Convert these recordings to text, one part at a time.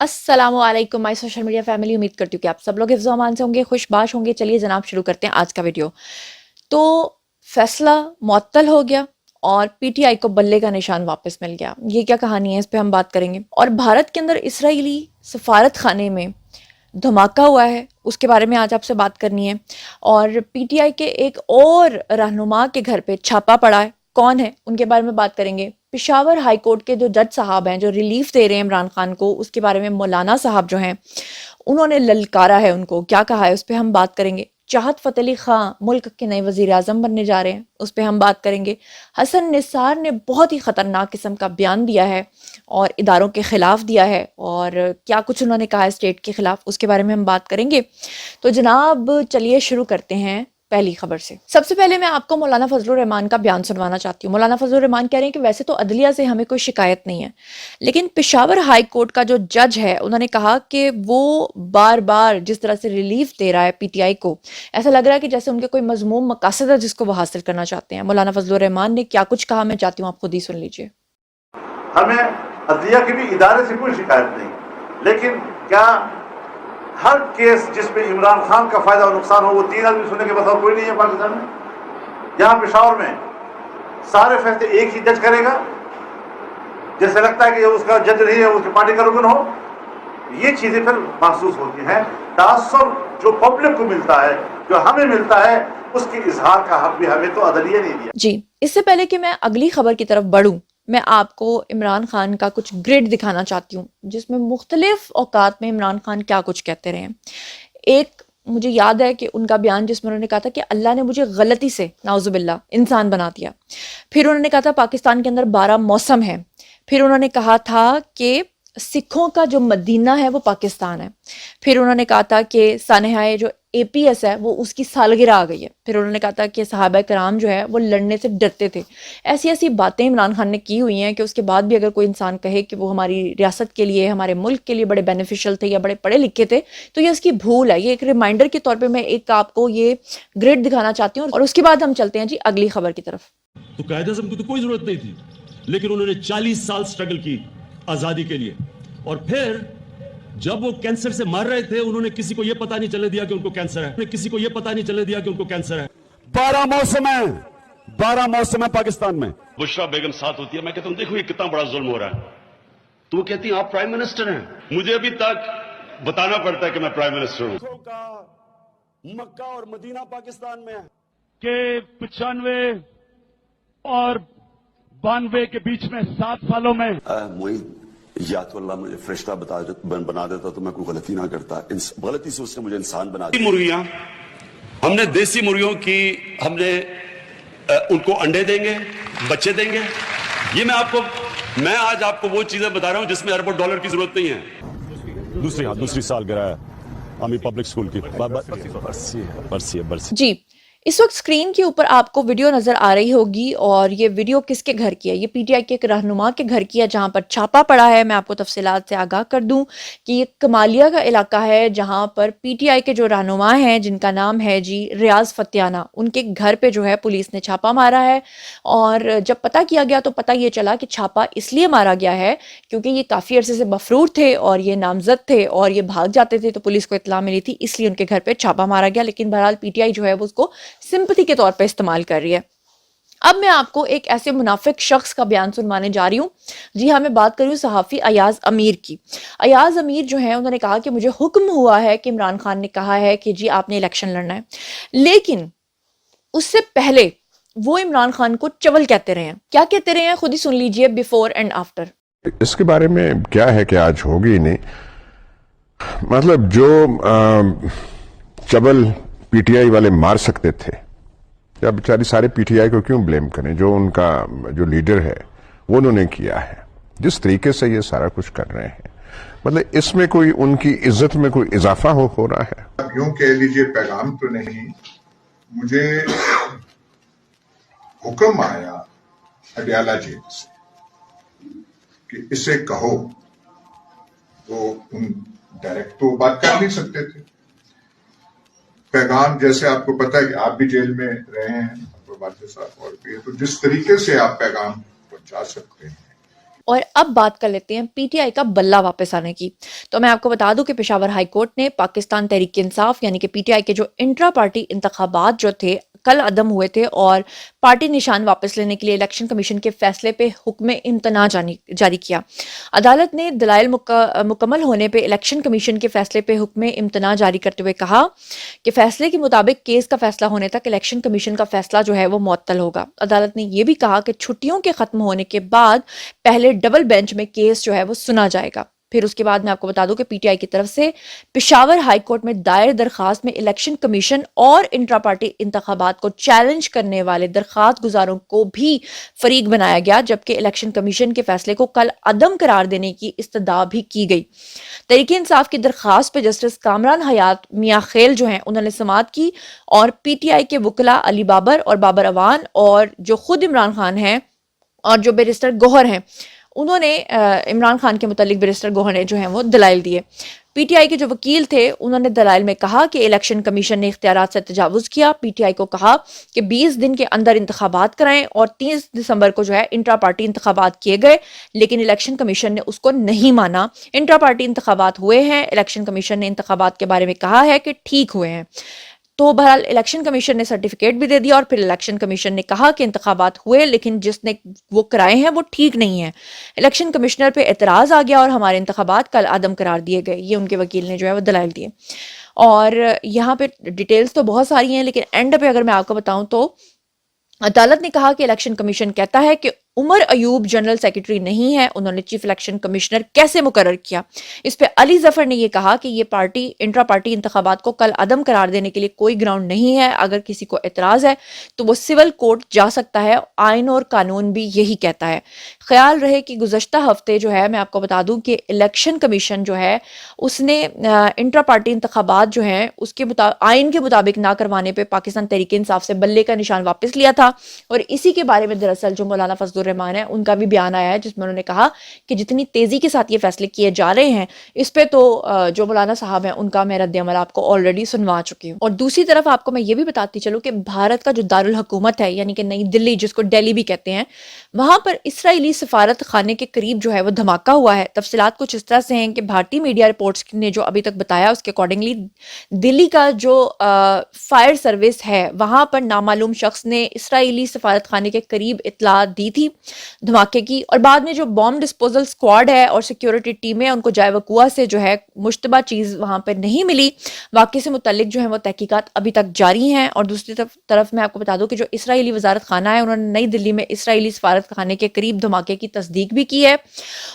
अस्सलाम वालेकुम my social media family. उम्मीद करती हूँ कि आप सब लोग हिफ्ज़ अमान से होंगे, खुशबाश होंगे। चलिए जनाब शुरू करते हैं आज का वीडियो। तो फैसला मुअत्तल हो गया और पीटीआई को बल्ले का निशान वापस मिल गया। ये क्या कहानी है, इस पे हम बात करेंगे। और भारत के अंदर इसराइली सफारत खाने में धमाका हुआ है, उसके बारे में आज आपसे बात करनी है। और पीटीआई के एक और रहनुमा के घर पे छापा पड़ा है, कौन है उनके बारे में बात करेंगे। पेशावर हाई कोर्ट के जो जज साहब हैं जो रिलीफ दे रहे हैं इमरान खान को, उसके बारे में मौलाना साहब जो हैं उन्होंने ललकारा है, उनको क्या कहा है उस पर हम बात करेंगे। चाहत फ़तेह अली खां मुल्क के नए वज़ीर आज़म बनने जा रहे हैं, उस पर हम बात करेंगे। हसन निसार ने बहुत ही ख़तरनाक किस्म का बयान दिया है और इदारों के ख़िलाफ़ दिया है, और क्या कुछ उन्होंने कहा है स्टेट के ख़िलाफ़, उसके बारे में हम बात करेंगे। तो जनाब चलिए शुरू करते हैं पहली खबर से। सबसे पहले मैं आपको मौलाना फजलुर रहमान का बयान सुनवाना चाहती हूँ। मौलाना फजलुर रहमान कह रहे हैं कि वैसे तो अदलिया से हमें कोई शिकायत नहीं है, लेकिन पेशावर हाई कोर्ट का जो जज है उन्होंने कहा कि वो बार बार जिस तरह से रिलीफ दे रहा है पीटीआई को, ऐसा लग रहा है कि जैसे उनके कोई मजमूम मकासद है जिसको वो हासिल करना चाहते हैं। मौलाना फजलुर रहमान ने क्या कुछ कहा, मैं चाहती हूँ आप खुद ही सुन लीजिए। हमें अदलिया के भी इदारे से कोई शिकायत नहीं, लेकिन क्या हर केस जिसमें इमरान खान का फायदा और नुकसान हो वो 3 आदमी सुनने के बाद और कोई नहीं है पाकिस्तान में? यहाँ पेशावर में सारे फैसले एक ही जज करेगा, जैसे लगता है कि उसका जज नहीं है उसकी पार्टी का रुकन हो। ये चीजें फिर महसूस होती हैं। तासुब जो पब्लिक को मिलता है, जो हमें मिलता है, उसकी इजहार का हक भी हमें तो अदलिया नहीं दिया। जी, इससे पहले कि मैं अगली खबर की तरफ बढ़ूं, मैं आपको इमरान खान का कुछ ग्रिड दिखाना चाहती हूँ जिसमें मुख्तलिफ औकात में इमरान खान क्या कुछ कहते रहे हैं। एक मुझे याद है कि उनका बयान जिसमें उन्होंने कहा था कि अल्लाह ने मुझे गलती से नाउजुबिल्ला इंसान बना दिया। फिर उन्होंने कहा था पाकिस्तान के अंदर 12 मौसम है। फिर उन्होंने कहा था कि सिखों का जो मदीना है वो पाकिस्तान है। फिर उन्होंने कहा था कि सानेहाए जो एपीएस है वो उसकी सालगिरह आ गई है। फिर उन्होंने कहा था कि सहाबा कराम जो है वो लड़ने से डरते थे। ऐसी ऐसी बातें इमरान खान ने की हुई हैं कि उसके बाद भी अगर कोई इंसान कहे कि वो हमारी रियासत के लिए, हमारे मुल्क के लिए बड़े बेनिफिशियल थे या बड़े पढ़े लिखे थे, तो ये उसकी भूल है। ये एक रिमाइंडर के तौर पर मैं एक आपको ये ग्रेड दिखाना चाहती हूँ और उसके बाद हम चलते हैं जी अगली खबर की तरफ। तो कायदे आज़म को तो कोई जरूरत नहीं थी, लेकिन उन्होंने 40 साल स्ट्रगल की आजादी के लिए, और फिर जब वो कैंसर से मर रहे थे उन्होंने किसी को यह पता नहीं चलने दिया कि उनको कैंसर है। किसी को यह पता नहीं चलने दिया कि उनको कैंसर है। 12 मौसम है, 12 मौसम है पाकिस्तान में। बुशरा बेगम साथ होती है, मैं कहता हूं देखो ये कितना बड़ा जुल्म हो रहा है, तो वो कहती है आप प्राइम मिनिस्टर हैं। मुझे अभी तक बताना पड़ता है कि मैं प्राइम मिनिस्टर हूं। मक्का और मदीना पाकिस्तान में है के 95 और 92 के बीच में 7 सालों में या तो अल्लाह मुझे फरिश्ता बना देता तो मैं कोई गलती ना करता। गलती से उसने मुझे इंसान बना दिया। मुर्गियां हमने देसी मुर्गियों की, हमने उनको अंडे देंगे, बच्चे देंगे। ये मैं आज आपको वो चीजें बता रहा हूं जिसमें अरबों डॉलर की जरूरत नहीं है। दूसरी साल गिरा आर्मी पब्लिक स्कूल की बरसी। जी, इस वक्त स्क्रीन के ऊपर आपको वीडियो नज़र आ रही होगी, और ये वीडियो किसके घर की है? ये पीटीआई के एक रहनुमा के घर की है जहाँ पर छापा पड़ा है। मैं आपको तफसीलात से आगाह कर दूं कि ये कमालिया का इलाका है जहाँ पर पीटीआई के जो रहनुमा हैं जिनका नाम है जी रियाज फतियाना, उनके घर पे जो है पुलिस ने छापा मारा है। और जब पता किया गया तो पता ये चला कि छापा इसलिए मारा गया है क्योंकि ये काफ़ी अरसे से मफरूर थे और ये नामजद थे और ये भाग जाते थे, तो पुलिस को इत्तला मिली थी, इसलिए उनके घर पर छापा मारा गया। लेकिन बहरहाल पीटीआई जो है वो उसको सिंपैथी के तौर पे इस्तेमाल कर रही है। अब मैं आपको एक ऐसे मुनाफिक शख्स का बयान सुनवाने जा रही हूँ। जी हाँ, मैं बात कर रही हूँ सहाफ़ी अयाज अमीर की। अयाज अमीर जो है उन्होंने कहा कि मुझे हुक्म हुआ है कि इमरान खान ने कहा है कि जी आपने इलेक्शन लड़ना है, लेकिन उससे पहले वो इमरान खान को चवल कहते रहे हैं। क्या कहते रहे हैं खुद ही सुन लीजिए, बिफोर एंड आफ्टर। इसके बारे में क्या है कि आज होगी नहीं, मतलब जो चवल पीटीआई वाले मार सकते थे, या बेचारी सारे पीटीआई को क्यों ब्लेम करें? जो उनका जो लीडर है वो उन्होंने किया है, जिस तरीके से ये सारा कुछ कर रहे हैं, मतलब इसमें कोई उनकी इज्जत में कोई इजाफा हो रहा है? अब यूं कह लीजिए पैगाम तो नहीं, मुझे हुक्म आया अडयाला जेल से कि इसे कहो, तो उन डायरेक्ट तो बात कर नहीं सकते थे। पैगाम जैसे आपको पता है कि आप भी जेल में रहे हैं, और भी है, तो जिस तरीके से आप पैगाम पहुंचा सकते हैं اور اب بات کر لیتے ہیں پی ٹی آئی کا بلہ واپس آنے کی. تو میں آپ کو بتا دوں کہ پشاور ہائی کورٹ نے پاکستان تحریک انصاف یعنی کہ پی ٹی آئی کے جو انٹرا پارٹی انتخابات جو تھے کل عدم ہوئے تھے اور پارٹی نشان واپس لینے کے لیے الیکشن کمیشن کے فیصلے پہ حکم امتناع جاری کیا. عدالت نے دلائل مکمل ہونے پہ الیکشن کمیشن کے فیصلے پہ حکم امتناع جاری کرتے ہوئے کہا کہ فیصلے کے مطابق کیس کا فیصلہ ہونے تک الیکشن کمیشن کا فیصلہ جو ہے وہ معطل ہوگا. عدالت نے یہ بھی کہا کہ چھٹیوں کے ختم ہونے کے بعد پہلے ڈبل بینچ میں کیس جو ہے وہ سنا جائے گا. پھر اس کے بعد میں آپ کو بتا دوں کہ پی ٹی آئی کی طرف سے پشاور ہائی کورٹ میں دائر درخواست میں الیکشن کمیشن اور انٹرا پارٹی انتخابات کو چیلنج کرنے والے درخواست گزاروں کو بھی فریق بنایا گیا، جبکہ الیکشن کمیشن کے فیصلے کو کل عدم قرار دینے کی استدعا بھی کی گئی. تحریک انصاف کی درخواست پہ جسٹس کامران حیات میاں خیل جو ہیں انہوں نے سماعت کی اور پی ٹی آئی کے وکلاء علی بابر اور بابر اوان اور جو خود عمران خان ہیں اور جو بیرسٹر گوہر ہیں انہوں نے عمران خان کے متعلق بیرسٹر گوہر نے جو ہیں وہ دلائل دیے. پی ٹی آئی کے جو وکیل تھے انہوں نے دلائل میں کہا کہ الیکشن کمیشن نے اختیارات سے تجاوز کیا. پی ٹی آئی کو کہا کہ 20 دن کے اندر انتخابات کرائیں اور 30 دسمبر کو جو ہے انٹرا پارٹی انتخابات کیے گئے، لیکن الیکشن کمیشن نے اس کو نہیں مانا. انٹرا پارٹی انتخابات ہوئے ہیں، الیکشن کمیشن نے انتخابات کے بارے میں کہا ہے کہ ٹھیک ہوئے ہیں. تو بہرحال الیکشن کمیشن نے سرٹیفکیٹ بھی دے دیا اور پھر الیکشن کمیشن نے کہا کہ انتخابات ہوئے لیکن جس نے وہ کرائے ہیں وہ ٹھیک نہیں ہیں. الیکشن کمشنر پہ اعتراض آ گیا اور ہمارے انتخابات کل عدم قرار دیے گئے. یہ ان کے وکیل نے جو ہے وہ دلائل دیے. اور یہاں پہ ڈیٹیلز تو بہت ساری ہیں لیکن اینڈ پہ اگر میں آپ کو بتاؤں تو عدالت نے کہا کہ الیکشن کمیشن کہتا ہے کہ عمر ایوب جنرل سیکرٹری نہیں ہے، انہوں نے چیف الیکشن کمشنر کیسے مقرر کیا؟ اس پہ علی ظفر نے یہ کہا کہ یہ پارٹی انٹرا پارٹی انتخابات کو کل عدم قرار دینے کے لیے کوئی گراؤنڈ نہیں ہے. اگر کسی کو اعتراض ہے تو وہ سول کورٹ جا سکتا ہے، آئین اور قانون بھی یہی کہتا ہے. خیال رہے کہ گزشتہ ہفتے جو ہے میں آپ کو بتا دوں کہ الیکشن کمیشن جو ہے اس نے انٹرا پارٹی انتخابات جو ہیں اس کے آئین کے مطابق نہ کروانے پہ پاکستان تحریک انصاف سے بلے کا نشان واپس لیا تھا. اور اسی کے بارے میں دراصل جو مولانا فضل الرحمان ہے ان کا بھی بیان آیا ہے جس میں انہوں نے کہا کہ جتنی تیزی کے ساتھ یہ فیصلے کیے جا رہے ہیں اس پہ تو جو مولانا صاحب ہیں ان کا میں رد عمل آپ کو آلریڈی سنوا چکی ہوں. اور دوسری طرف آپ کو میں یہ بھی بتاتی چلوں کہ بھارت کا جو دارالحکومت ہے یعنی کہ نئی دلی جس کو دہلی بھی کہتے ہیں، وہاں پر اسرائیلی سفارت خانے کے قریب جو ہے وہ دھماکہ ہوا ہے. تفصیلات کچھ اس طرح سے ہیں کہ بھارتی میڈیا رپورٹس نے جو ابھی تک بتایا اس کے اکارڈنگلی دلی کا جو فائر سروس ہے وہاں پر نامعلوم شخص نے اسرائیلی سفارت خانے کے قریب اطلاع دی تھی دھماکے کی، اور بعد میں جو بام ڈسپوزل سکواڈ ہے اور سیکیورٹی ٹیمیں ان کو جائے وقوع سے جو ہے مشتبہ چیز وہاں پہ نہیں ملی. واقعے سے متعلق جو ہے وہ تحقیقات ابھی تک جاری ہیں. اور دوسری طرف میں آپ کو بتا دوں کہ جو اسرائیلی وزارت خانہ ہے انہوں نے نئی دلی میں اسرائیلی سفارت خانے کے قریب دھماکے کی تصدیق بھی کی ہے.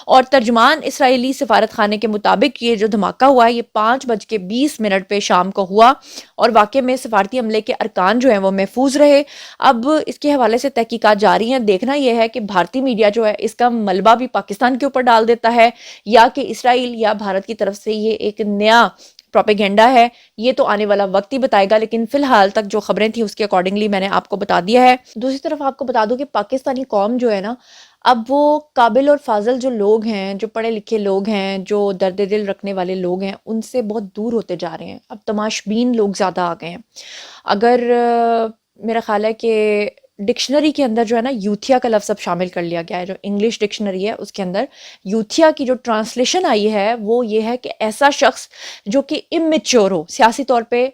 اور ترجمان اسرائیلی سفارت خانے کے مطابق یہ جو دھماکہ ہوا ہے یہ 5:20 پہ شام کو ہوا اور واقعے میں سفارتی عملے کے ارکان جو ہیں وہ محفوظ رہے. اب اس کے حوالے سے تحقیقات جاری ہیں. دیکھنا یہ ہے کہ بھارتی میڈیا جو ہے اس کا ملبہ بھی پاکستان کے اوپر ڈال دیتا ہے یا کہ اسرائیل یا بھارت کی طرف سے یہ ایک نیا پروپیگنڈا ہے. یہ تو آنے والا وقت ہی بتائے گا، لیکن فی الحال تک جو خبریں تھیں اس کے اکارڈنگلی میں نے آپ کو بتا دیا ہے. دوسری طرف آپ کو بتا دوں کہ پاکستانی قوم جو ہے نا اب وہ قابل اور فاضل جو لوگ ہیں، جو پڑھے لکھے لوگ ہیں، جو درد دل رکھنے والے لوگ ہیں ان سے بہت دور ہوتے جا رہے ہیں. اب تماشبین لوگ زیادہ آ گئے ہیں. اگر میرا خیال ہے کہ ڈکشنری کے اندر جو ہے نا یوتھیا کا لفظ اب شامل کر لیا گیا ہے. جو انگلش ڈکشنری ہے اس کے اندر یوتھیا کی جو ٹرانسلیشن آئی ہے وہ یہ ہے کہ ایسا شخص جو کہ اممیچور ہو، سیاسی طور پہ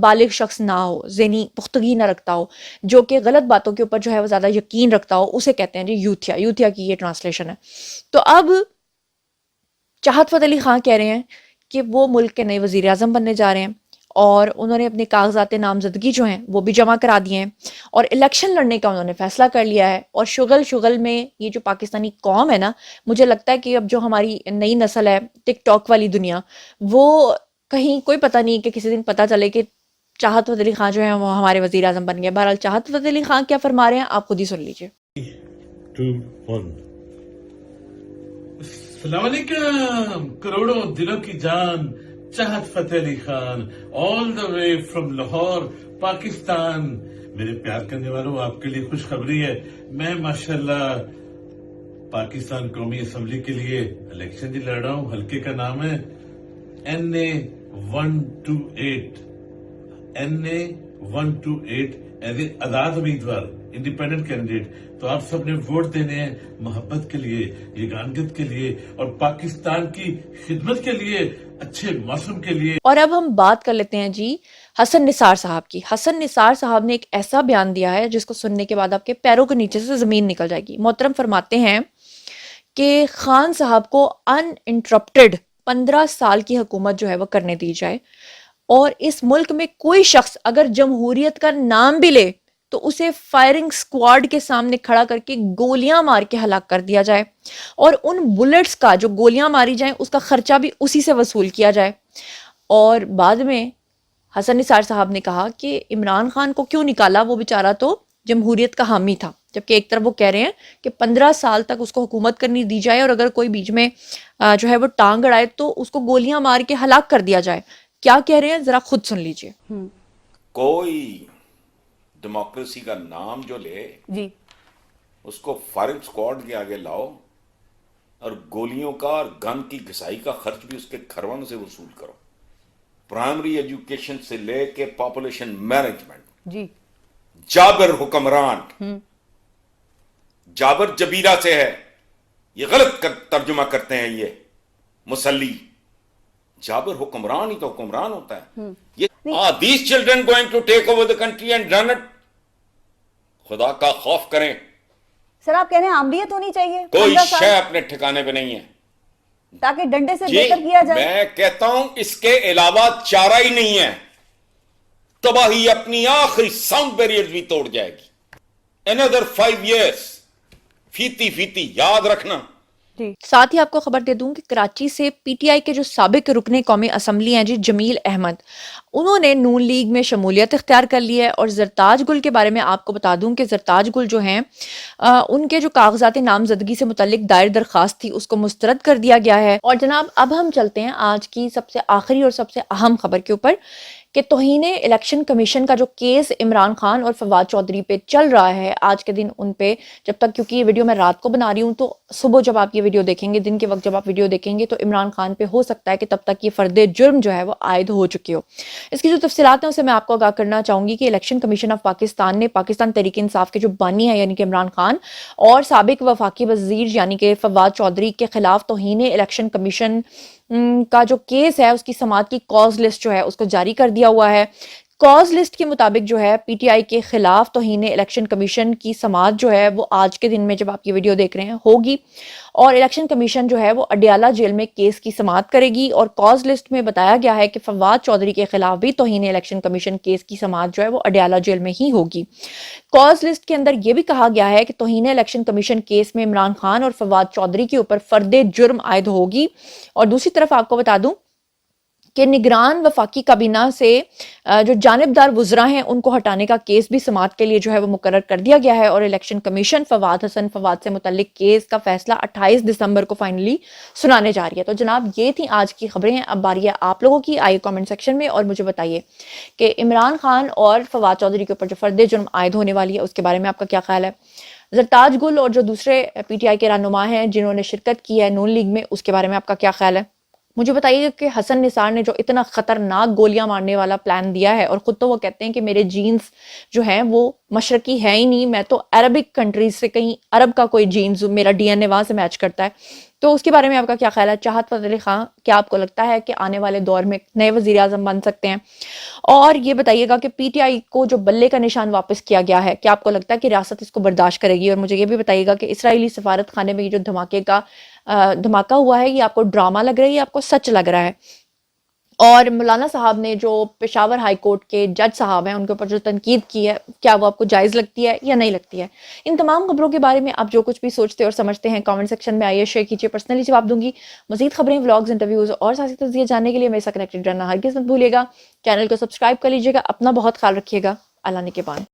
بالغ شخص نہ ہو، ذہنی پختگی نہ رکھتا ہو، جو کہ غلط باتوں کے اوپر جو ہے وہ زیادہ یقین رکھتا ہو، اسے کہتے ہیں جی یوتھیا. یوتھیا کی یہ ٹرانسلیشن ہے. تو اب چاہت فتح علی خان کہہ رہے ہیں کہ وہ ملک کے نئے وزیر اعظم بننے جا رہے ہیں اور انہوں نے اپنے کاغذات نامزدگی جو ہیں وہ بھی جمع کرا دیے ہیں اور الیکشن لڑنے کا انہوں نے فیصلہ کر لیا ہے. اور شغل میں یہ جو پاکستانی قوم ہے نا، مجھے لگتا ہے کہ اب جو ہماری نئی نسل ہے ٹک ٹاک والی دنیا، وہ کہیں کوئی پتہ نہیں کہ کسی دن پتہ چلے کہ چاہت فتح علی خان جو ہیں وہ ہمارے وزیر اعظم بن گئے. بہرحال چاہت فتح علی خان کیا فرما رہے ہیں آپ خود ہی سن لیجئے. 2 1 السلام علیکم. کروڑوں دلوں کی جان چاہت فتح علی خان آل دا وے فرام لاہور پاکستان. میرے پیار کرنے والوں، آپ کے لیے خوشخبری ہے. میں ماشاءاللہ پاکستان قومی اسمبلی کے لیے الیکشن بھی لڑ رہا ہوں. حلقے کا نام ہے NA 128. NA 128 एज ए आजाद उम्मीदवार, इंडिपेंडेंट कैंडिडेट, तो आप सब ने वोट देने हैं मोहब्बत के लिए, यगानगत के लिए और पाकिस्तान की खिदमत के लिए, अच्छे मौसम के लिए। और अब हम बात कर लेते हैं जी हसन निसार साहब की। हसन निसार साहब ने एक ऐसा बयान दिया है जिसको सुनने के बाद आपके पैरों के नीचे से जमीन निकल जाएगी। मोहतरम फरमाते हैं कि खान साहब को अनइंटरप्टेड 15 साल की हुकूमत जो है वो करने दी जाए, और इस मुल्क में कोई शख्स अगर जमहूरियत का नाम भी ले तो उसे फायरिंग स्क्वाड के सामने खड़ा करके गोलियां मार के हलाक कर दिया जाए, और उन बुलेट्स का जो गोलियां मारी जाएं उसका खर्चा भी उसी से वसूल किया जाए। और बाद में हसन निसार साहब ने कहा कि इमरान खान को क्यों निकाला, वो बेचारा तो जमहूरियत का हामी था। जबकि एक तरफ वो कह रहे हैं कि 15 साल तक उसको हुकूमत करनी दी जाए और अगर कोई बीच में जो है वो टांग अड़ाए तो उसको गोलियां मार के हलाक कर दिया जाए। क्या कह रहे हैं जरा खुद सुन लीजिए। कोई डेमोक्रेसी का नाम जो ले जी, उसको फायरिंग स्क्वाड के आगे लाओ और गोलियों का और गन की घिसाई का खर्च भी उसके घरवालों से वसूल करो। प्राइमरी एजुकेशन से लेके पॉपुलेशन मैनेजमेंट, जी, जाबिर हुक्मरान, जाबिर जबीरा से है, ये गलत तर्जुमा करते हैं ये मुसल्ली। जाबिर हुक्मरान ही तो हुक्मरान होता है। ये these children going to take over the country and run it. खुदा का खौफ करें। सर आप कह रहे हैं आमलीयत होनी चाहिए, कोई 15 साल, शय अपने ठिकाने पे नहीं है ताकि डंडे से जी। बेहतर किया जाए। मैं कहता हूं इसके अलावा चारा ही नहीं है। तबाही अपनी आखिरी साउंड बैरियर भी तोड़ जाएगी। Another 5 years, फीती फीती याद रखना। साथ ही आपको खबर दे दूं कि कराची से पीटीआई के जो साबिक रुकने कौमी असम्बली हैं जी जमील अहमद, उन्होंने नून लीग में शमूलियत इख्तियार कर ली है। और जरताज गुल के बारे में आपको बता दूं कि जरताज गुल जो हैं उनके जो कागजात नामजदगी से मुतल्लिक दायर दरख्वास्त थी उसको मुस्तरद कर दिया गया है। और जनाब अब हम चलते हैं आज की सबसे आखिरी और सबसे अहम खबर के ऊपर कि तौहीन इलेक्शन कमीशन का जो केस इमरान खान और फवाद चौधरी पे चल रहा है, आज के दिन उन पे जब तक, क्योंकि ये वीडियो मैं रात को बना रही हूँ तो सुबह जब आप ये वीडियो देखेंगे, दिन के वक्त जब आप वीडियो देखेंगे तो इमरान खान पे हो सकता है कि तब तक ये फर्द जुर्म जो है वो आयद हो चुकी हो। इसकी जो तफसीलात हैं उसे मैं आपको आगाह करना चाहूँगी कि इलेक्शन कमीशन ऑफ पाकिस्तान ने पाकिस्तान तहरीक इंसाफ के जो बानी है यानी कि इमरान खान और साबिक वफाकी वजीर यानी कि फवाद चौधरी के खिलाफ तौहीन इलेक्शन कमीशन का जो केस है उसकी समाअत की कॉज लिस्ट जो है उसको जारी कर दिया हुआ है। कॉज लिस्ट के मुताबिक जो है पीटीआई के खिलाफ तौहीन इलेक्शन कमीशन की समाअत जो है वो आज के दिन में जब आप ये वीडियो देख रहे हैं होगी, और इलेक्शन कमीशन जो है वो अडियाला जेल में केस की समाअत करेगी। और कॉज लिस्ट में बताया गया है कि फवाद चौधरी के खिलाफ भी तौहीन इलेक्शन कमीशन केस की समाअत जो है वो अडियाला जेल में ही होगी। कॉज लिस्ट के अंदर ये भी कहा गया है कि तौहीन इलेक्शन कमीशन केस में इमरान खान और फवाद चौधरी के ऊपर फर्द जुर्म आयद होगी। और दूसरी तरफ आपको बता दूं कि निगरान वफाकी काबीना से जो जानिबदार वुज़रा हैं उनको हटाने का केस भी समाअत के लिए जो है वो मुकर्रर कर दिया गया है। और इलेक्शन कमीशन फवाद से मुतल्लिक केस का फैसला 28 दिसंबर को फाइनली सुनाने जा रही है। तो जनाब ये थी आज की खबरें। अब बारी है आप लोगों की, आइए कमेंट सेक्शन में और मुझे बताइए कि इमरान खान और फवाद चौधरी के ऊपर जो फर्द जुर्म आयद होने वाली है उसके बारे में आपका क्या ख्याल है। जरताज गुल और जो दूसरे पीटीआई के रहनुमा हैं जिन्होंने शिरकत की है नून लीग में, उसके बारे में आपका क्या ख्याल है। मुझे बताइए कि हसन निसार ने जो इतना खतरनाक गोलियां मारने वाला प्लान दिया है, और खुद तो वो कहते हैं कि मेरे जीन्स जो हैं वो मशरकी है ही नहीं, मैं तो अरबिक कंट्रीज से, कहीं अरब का कोई जीन्स, मेरा डीएनए वहां से मैच करता है। तो उसके बारे में आपका क्या ख्याल है। चाहत फतेह अली खान, क्या आपको लगता है कि आने वाले दौर में नए वजीर आजम बन सकते हैं। और ये बताइएगा कि पीटीआई को जो बल्ले का निशान वापस किया गया है, क्या आपको लगता है कि रियासत इसको बर्दाश्त करेगी। और मुझे ये भी बताइएगा कि इसराइली सफारत खाने में ये जो धमाका हुआ है ये आपको ड्रामा लग रहा है या आपको सच लग रहा है। और मौलाना साहब ने जो पेशावर हाई कोर्ट के जज साहब हैं उनके ऊपर जो तनकीद की है, क्या वो आपको जायज़ लगती है या नहीं लगती है। इन तमाम खबरों के बारे में आप जो कुछ भी सोचते और समझते हैं कमेंट सेक्शन में आइए, शेयर कीजिए, पर्सनली जवाब दूंगी। मजीद खबरें, व्लॉग्स, इंटरव्यूज़ और साथ ही तज़किया जानने के लिए मेरे साथ कनेक्टेड रहना हरगिज़ मत भूलिएगा। चैनल को सब्सक्राइब कर लीजिएगा। अपना बहुत ख्याल रखिएगा। अल्लाह ने के बाद।